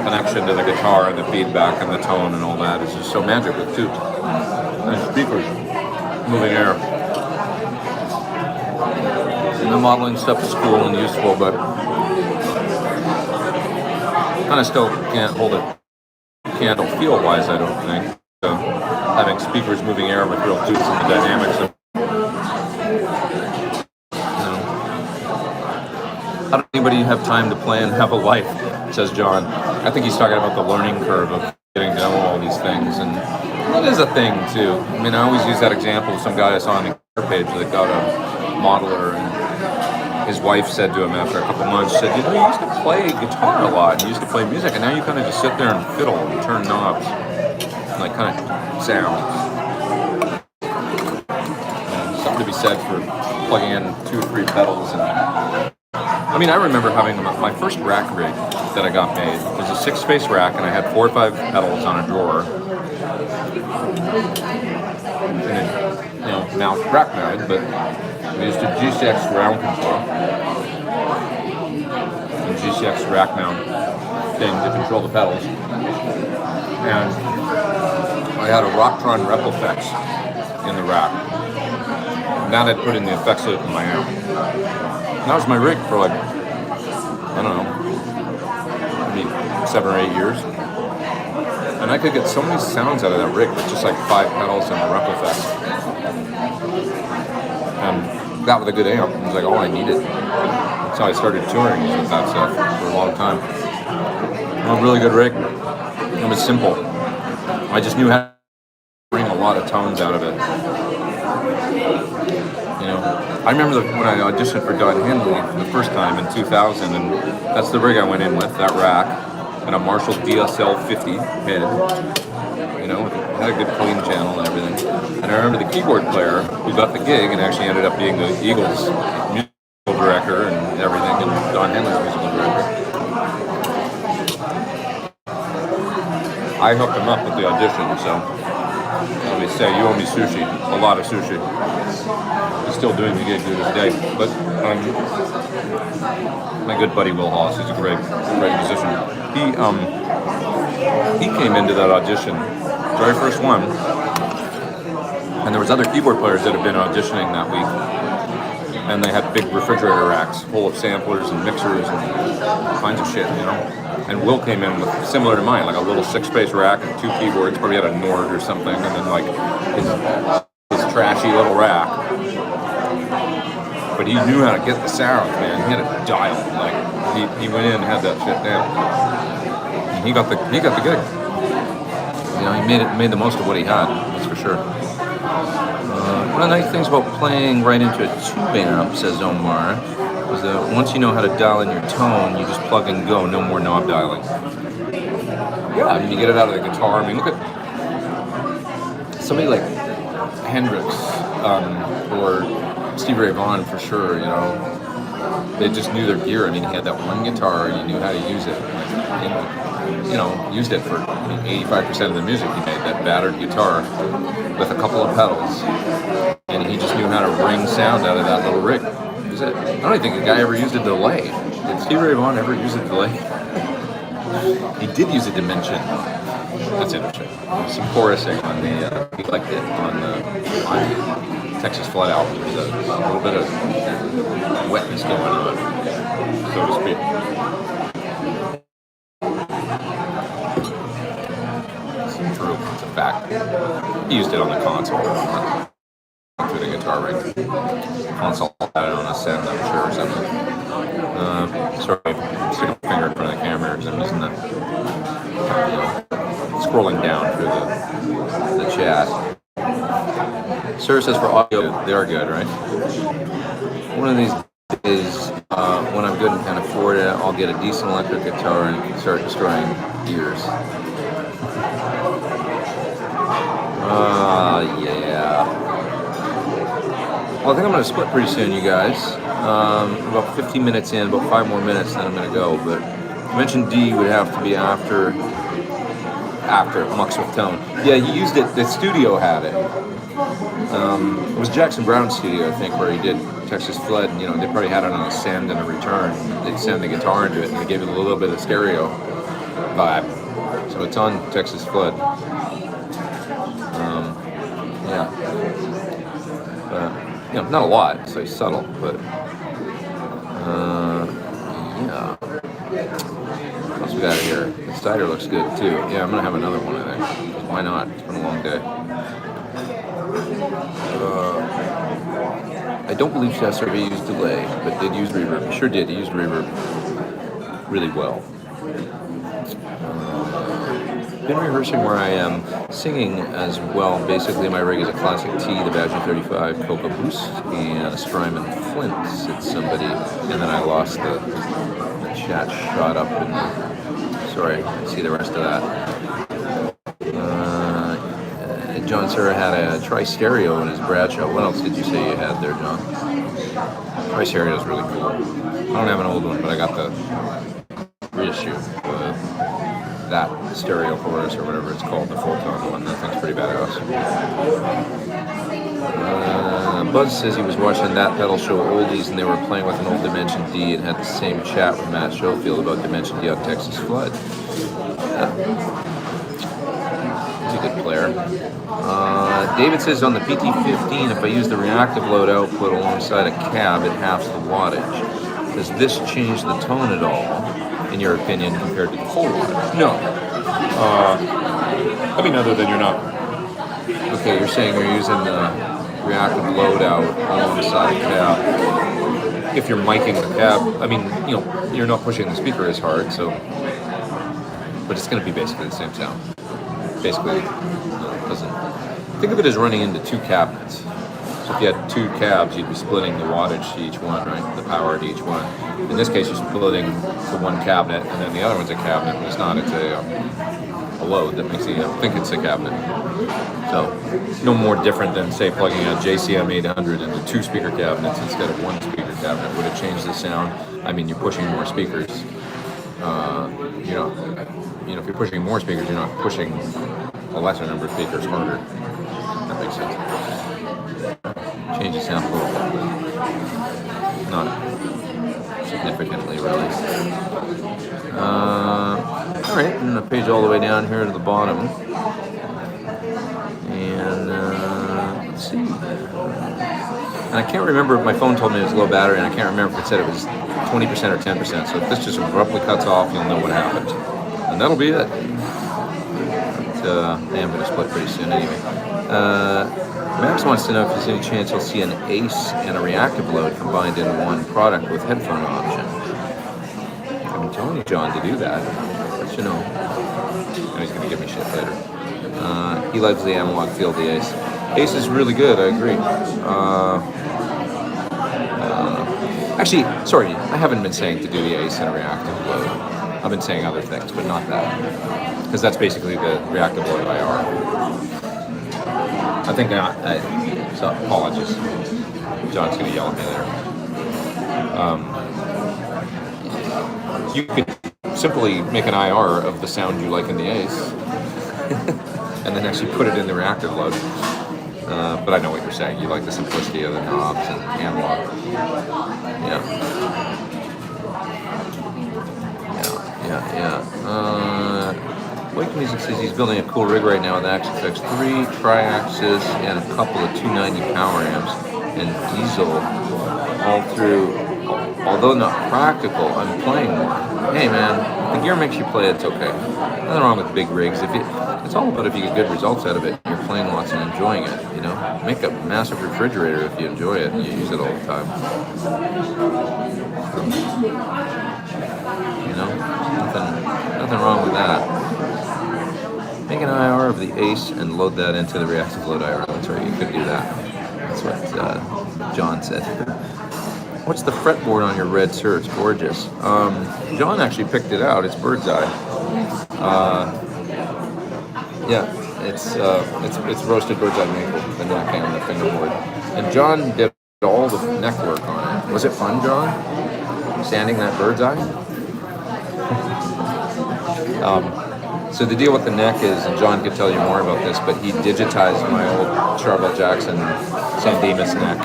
connection to the guitar and the feedback and the tone and all that is just so magic with tubes and speakers, moving air. And the modeling stuff is cool and useful, but kind of still can't hold it candle feel-wise, I don't think. So having speakers moving air with real tubes and the dynamics of, how does anybody have time to play and have a life, says John. I think he's talking about the learning curve of getting to know all these things, and it is a thing too. I mean, I always use that example of some guy I saw on the guitar page that got a modeler, and his wife said to him after a couple months, said, "You used to play guitar a lot, and you used to play music, and now you kind of just sit there and fiddle and turn knobs, and like kind of sound." And something to be said for plugging in 2 or 3 pedals. And I mean, I remember having my first rack rig that I got made. It was a 6-space rack, and I had 4 or 5 pedals on a drawer. And it, mount rack mounted, but we used a GCX ground control and GCX rack mount thing to control the pedals. And I had a Rocktron Rep effects in the rack. And that I'd put in the effects loop in my amp. That was my rig for like, I don't know, maybe 7 or 8 years. And I could get so many sounds out of that rig with just like 5 pedals and a replica. And that with a good amp was like all I needed. That's how I started touring with that stuff for a long time. A really good rig. It was simple. I just knew how to bring a lot of tones out of it. You know, I remember when I auditioned for Don Henley the first time in 2000, and that's the rig I went in with, that rack, and a Marshall DSL 50 head. You know, it had a good clean channel and everything. And I remember the keyboard player who got the gig and actually ended up being the Eagles musical director and everything, and Don Henley's musical director. I hooked him up with the audition, so let me say, you owe me sushi, a lot of sushi. He's still doing the gig to this day, but my good buddy Will Hawes, he's a great musician. He came into that audition, very first one, and there was other keyboard players that had been auditioning that week, and they had big refrigerator racks full of samplers and mixers and all kinds of shit, you know. And Will came in with similar to mine, like a little 6-space rack and 2 keyboards, probably had a Nord or something, and then like his trashy little rack. But he knew how to get the sound, man. He had it dialed. Like he went in and had that shit down. And he got the gig. You know, he made the most of what he had. That's for sure. One of the nice things about playing right into a tube amp, says Omar, is that once you know how to dial in your tone, you just plug and go, no more knob dialing. Yeah, I mean, you get it out of the guitar. I mean, look at somebody like Hendrix or Stevie Ray Vaughan for sure, you know. They just knew their gear. I mean, he had that one guitar and he knew how to use it. And, you know, used it for 85% of the music he made, that battered guitar with a couple of pedals. And he just knew how to wring sound out of that little rig. I don't even think a guy ever used a delay. Did Stevie Ray Vaughan ever use a delay? He did use a dimension. That's interesting. Some chorusing on the, he liked it on Texas Flood album. There's a little bit of wetness going on, so to speak. It's true. It's a fact. He used it on the console. Through the guitar rig. Console had it on a send, I'm sure, or something. Sorry, I'm sticking my finger in front of the camera because I'm using the scrolling down through the chat. Sir says for audio, they're good, right? One of these days, when I'm good and can afford it, I'll get a decent electric guitar and start destroying ears. Yeah. Well, I think I'm going to split pretty soon, you guys. About 15 minutes in, about 5 more minutes, then I'm going to go. But Dimension D would have to be after Mux with Tone. Yeah, he used it. The studio had it. It was Jackson Brown's studio, I think, where he did Texas Flood. You know, they probably had it on a send and a return. They'd send the guitar into it, and they gave it a little bit of stereo vibe. So it's on Texas Flood. Yeah. You know, not a lot, so it's subtle, but yeah. What else we got here? The cider looks good too. Yeah, I'm gonna have another one, I think. Why not? It's been a long day. I don't believe SRV used delay, but did use reverb. It sure did. He used reverb really well. Been rehearsing where I am singing as well. Basically, my rig is a classic T, the Badger 35 Coca Boost, and a Strymon Flint, said somebody. And then I lost the chat shot up in the, sorry, I see the rest of that. John Serra had a tri-stereo in his Bradshaw. What else did you say you had there, John? Tri-stereo is really cool. I don't have an old one, but I got the reissue. That stereo chorus or whatever it's called, the full-tone one. That thing's pretty badass. Buzz says he was watching That Pedal Show Oldies and they were playing with an old Dimension D and had the same chat with Matt Schofield about Dimension D on Texas Flood. Yeah. a good player. David says on the PT-15, if I use the reactive load output alongside a cab, it halves the wattage. Does this change the tone at all, in your opinion, compared to the full wattage? No. I mean, other than you're not. Okay, you're saying you're using the reactive load out alongside a cab. If you're miking the cab, I mean, you're not pushing the speaker as hard, so. But it's going to be basically the same sound. Basically, it doesn't. Think of it as running into two cabinets. So if you had two cabs, you'd be splitting the wattage to each one, right? The power to each one. In this case, you're splitting to one cabinet, and then the other one's a cabinet, but it's not. It's a load that makes you think it's a cabinet. So, no more different than, say, plugging a JCM 800 into two speaker cabinets instead of one speaker cabinet. Would it change the sound? I mean, you're pushing more speakers. If you're pushing more speakers, you're not pushing a lesser number of speakers harder. That makes sense. Change the sound a little bit. Not significantly, really. All right, and the page all the way down here to the bottom. And let's see. And I can't remember if my phone told me it was low battery, and I can't remember if it said it was 20% or 10%. So if this just abruptly cuts off, you'll know what happened. And that'll be it. But, I am going to split pretty soon anyway. Max wants to know if there's any chance he'll see an ACE and a reactive load combined in one product with headphone option. I've been telling you, John, to do that. But you know. And he's going to give me shit later. He loves the analog feel of the ACE. ACE is really good, I agree. Actually, sorry, I haven't been saying to do the ACE and a reactive load. I've been saying other things, but not that. Because that's basically the reactive load IR. I think so apologies. John's going to yell at me there. You could simply make an IR of the sound you like in the ACE. And then actually put it in the reactive load. But I know what you're saying. You like the simplicity of the knobs and analog. Yeah. Wake Music says he's building a cool rig right now with XFX 3 tri-axis and a couple of 290 power amps and diesel all through. Although not practical, I'm playing more. Hey man, if the gear makes you play, it's okay. Nothing wrong with big rigs. It's all about if you get good results out of it. You're playing lots and enjoying it. Make a massive refrigerator if you enjoy it and you use it all the time. Nothing wrong with that. Make an IR of the ACE and load that into the reactive load IR. That's right, you could do that. That's what John said. What's the fretboard on your red Sir? It's gorgeous. John actually picked it out. It's bird's eye. It's roasted bird's eye maple, the neck and the fingerboard. And John did all the neck work on it. Was it fun, John? Sanding that bird's eye? So the deal with the neck is, and John could tell you more about this, but he digitized my old Charvel Jackson San Dimas neck.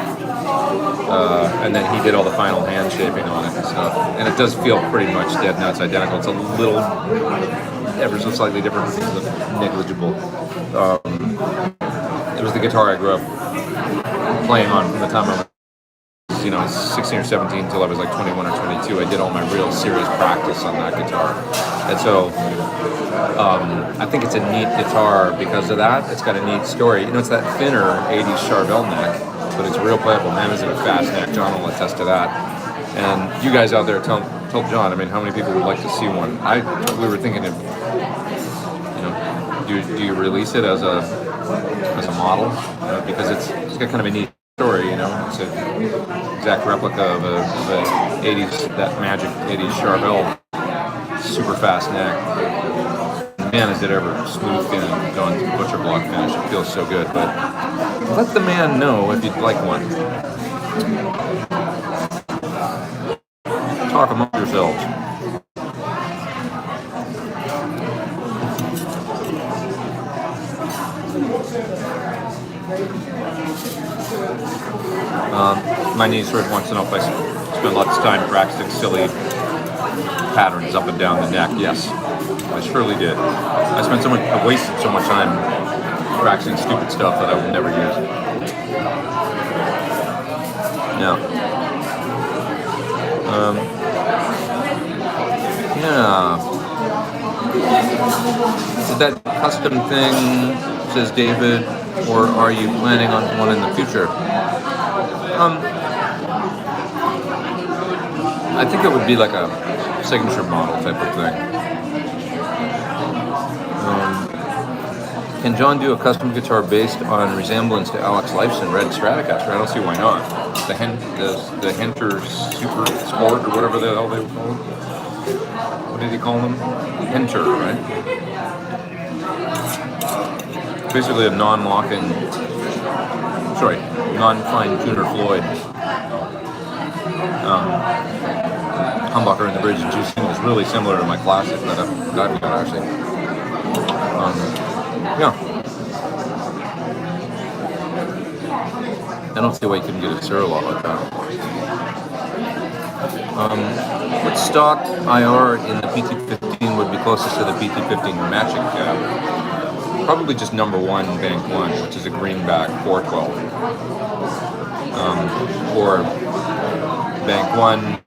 And then he did all the final hand shaping on it and stuff. And it does feel pretty much dead nuts identical. It's a little, ever so slightly different, but it's negligible. It was the guitar I grew up playing on from the time I was 16 or 17 until I was like 21 or 22. I did all my real serious practice on that guitar. And so I think it's a neat guitar because of that. It's got a neat story. It's that thinner 80s Charvel neck, but it's real playable. Man, is it a fast neck. John will attest to that. And you guys out there, tell John, how many people would like to see one? We were thinking of, do you release it as a model? Because it's got kind of a neat story, It's an exact replica of a 80s, that magic 80s Charvel, super fast neck. Man, is it ever smooth finish, going to butcher block finish. It feels so good, but let the man know if you'd like one. Talk among yourselves. My niece wants to know if I spent lots of time practicing silly patterns up and down the neck. Yes, I surely did. I wasted so much time practicing stupid stuff that I would never use. Yeah. Yeah. Is that custom thing, says David, or are you planning on one in the future? I think it would be like a signature model type of thing. Can John do a custom guitar based on resemblance to Alex Lifeson Red Stratocaster? I don't see why not. The Henter Super Sport or whatever the hell they were called. What did he call them? Henter, right? Basically a non-fine tuner Floyd. Humbucker in the bridge and juicing was really similar to my classic that I've got actually. Yeah. I don't see why you couldn't get a Cyril lot like that. What stock IR in the PT15 would be closest to the PT15 matching cab? Probably just number one, bank one, which is a greenback 412. Or bank one,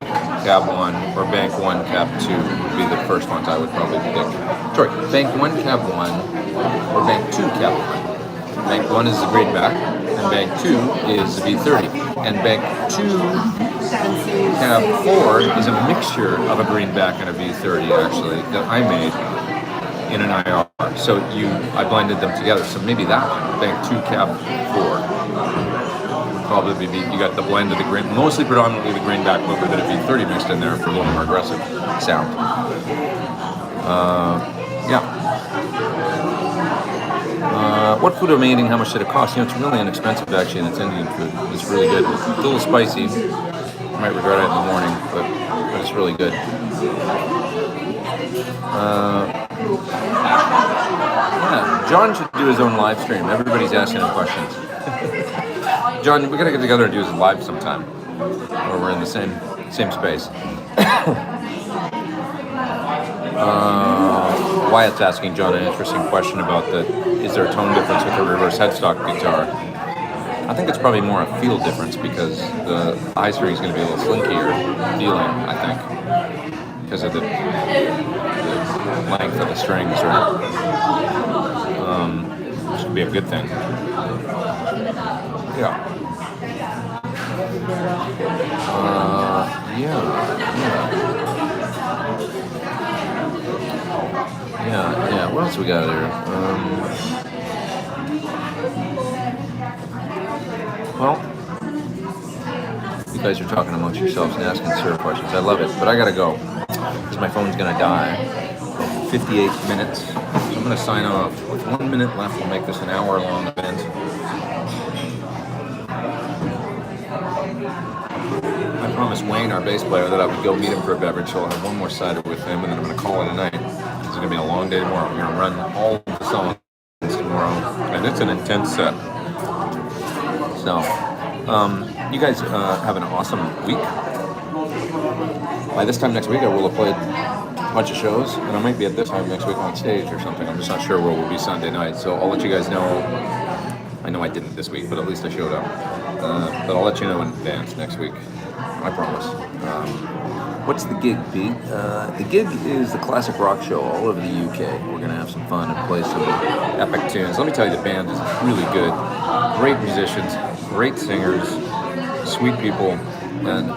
cab one, or bank one, cab two would be the first ones I would probably pick. Sorry, bank one, cab one, or bank two, cab one. Bank one is the greenback, and bank two is the V30. And bank two, cab four is a mixture of a greenback and a V30 actually that I made in an IR. So I blended them together. So maybe that one, bank two, cab four. Probably be, you got the blend of the green, mostly predominantly the greenback, but with a bit of V30 mixed in there for a little more aggressive sound. Yeah. What food am I eating? How much did it cost? It's really inexpensive actually, and it's Indian food. It's really good. It's a little spicy. I might regret it in the morning, but it's really good. Yeah, John should do his own live stream. Everybody's asking him questions. John, we gotta get together and do this live sometime, where we're in the same space. Wyatt's asking John an interesting question about is there a tone difference with a reverse headstock guitar? I think it's probably more a feel difference because the high string is going to be a little slinkier feeling, I think, because of the length of the strings, right? Which would be a good thing. Yeah. Yeah. What else we got here? Well, you guys are talking amongst yourselves and asking Sir questions. I love it, but I gotta go because my phone's gonna die. 58 minutes. So I'm gonna sign off. With 1 minute left, we'll make this an hour-long event. I promised Wayne, our bass player, that I would go meet him for a beverage, so I'll have one more cider with him, and then I'm going to call it a night. It's going to be a long day tomorrow. I'm going to run all the songs tomorrow, and it's an intense set. So, you guys have an awesome week. By this time next week, I will have played a bunch of shows, and I might be at this time next week on stage or something. I'm just not sure where we'll be Sunday night, so I'll let you guys know. I know I didn't this week, but at least I showed up. But I'll let you know in advance next week. I promise. What's the gig, Pete? The gig is the classic rock show all over the UK. We're going to have some fun and play some epic tunes. Let me tell you, the band is really good. Great musicians, great singers, sweet people, and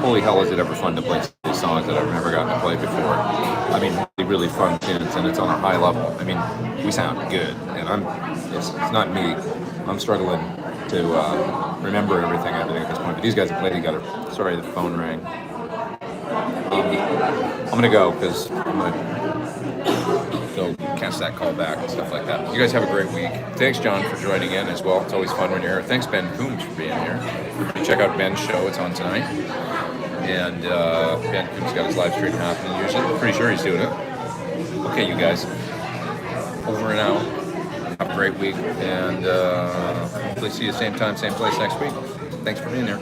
holy hell is it ever fun to play these songs that I've never gotten to play before. I mean, really fun tunes, and it's on a high level. I mean, we sound good, and it's not me. I'm struggling to remember everything at this point, but these guys have played together. Sorry, the phone rang. I'm gonna go because I'm gonna go catch that call back and stuff like that. You guys have a great week. Thanks, John, for joining in as well. It's always fun when you're here. Thanks, Ben Coombs, for being here. Check out Ben's show. It's on tonight. And Ben Coombs got his live stream happening usually. I'm pretty sure he's doing it. Okay, you guys. Over and out. Have a great week. And hopefully see you same time, same place next week. Thanks for being here.